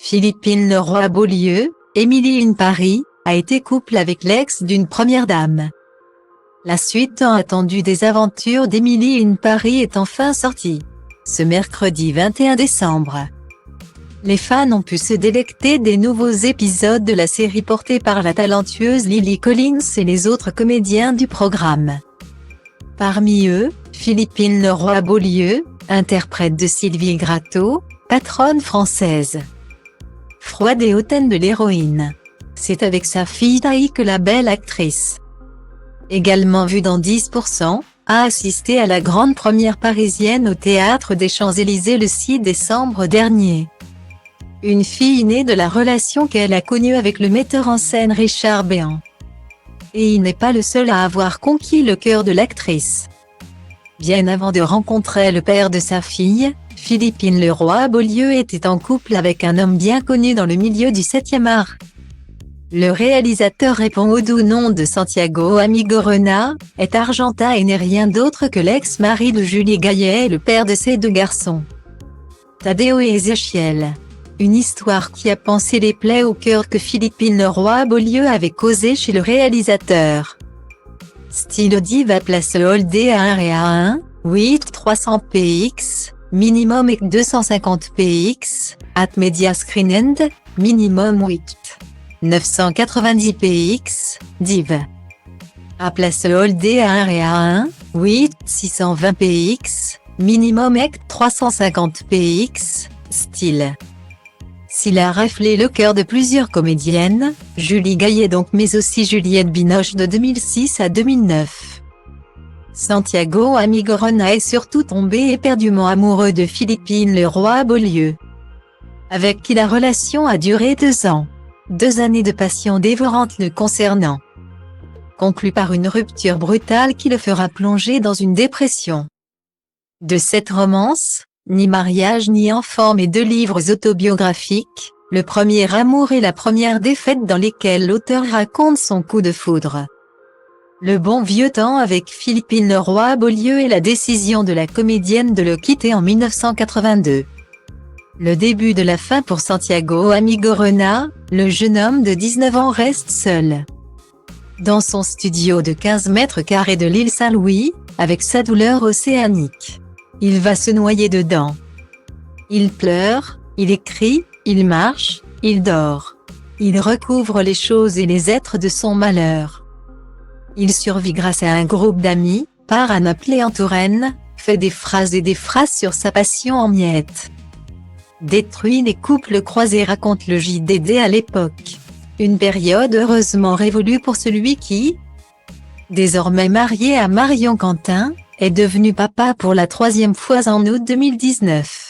Philippine Leroy-Beaulieu, Émilie in Paris, a été couple avec l'ex d'une première dame. La suite tant attendue des aventures d'Émilie in Paris est enfin sortie. Ce mercredi 21 décembre. Les fans ont pu se délecter des nouveaux épisodes de la série portée par la talentueuse Lily Collins et les autres comédiens du programme. Parmi eux, Philippine Leroy-Beaulieu, interprète de Sylvie Gratton, patronne française. Froide et hautaine de l'héroïne. C'est avec sa fille Taï que la belle actrice, également vue dans 10%, a assisté à la grande première parisienne au Théâtre des Champs-Élysées le 6 décembre dernier. Une fille née de la relation qu'elle a connue avec le metteur en scène Richard Béhan. Et il n'est pas le seul à avoir conquis le cœur de l'actrice. Bien avant de rencontrer le père de sa fille, Philippine Leroy-Beaulieu était en couple avec un homme bien connu dans le milieu du 7e art. Le réalisateur répond au doux nom de Santiago Amigorena, est argentin et n'est rien d'autre que l'ex-mari de Julie Gaillet et le père de ses deux garçons, Tadeo et Ezechiel. Une histoire qui a pansé les plaies au cœur que Philippine Leroy-Beaulieu avait causé chez le réalisateur. Style Diva place Holdé à 1 et à 1, 8 300 px, minimum et 250 px, at Media Screen End, minimum 8 990 px, div. À place Holdé à 1 et à 1, 8 620 px, minimum et 350 px, style. S'il a raflé le cœur de plusieurs comédiennes, Julie Gaillet donc mais aussi Juliette Binoche de 2006 à 2009. Santiago Amigorena est surtout tombé éperdument amoureux de Philippine Leroy-Beaulieu, avec qui la relation a duré 2 ans. 2 années de passion dévorante le concernant, conclue par une rupture brutale qui le fera plonger dans une dépression. De cette romance, ni mariage ni enfant mais 2 livres autobiographiques, Le premier amour et La première défaite dans lesquels l'auteur raconte son coup de foudre. Le bon vieux temps avec Philippine Leroy-Beaulieu et la décision de la comédienne de le quitter en 1982. Le début de la fin pour Santiago Amigorena, le jeune homme de 19 ans reste seul dans son studio de 15 mètres carrés de l'île Saint-Louis, avec sa douleur océanique. Il va se noyer dedans. Il pleure, il écrit, il marche, il dort. Il recouvre les choses et les êtres de son malheur. Il survit grâce à un groupe d'amis, part à Naples et en Touraine, fait des phrases et des phrases sur sa passion en miettes. Détruit les couples croisés raconte le JDD à l'époque. Une période heureusement révolue pour celui qui, désormais marié à Marion Quentin, est devenu papa pour la 3e fois en août 2019.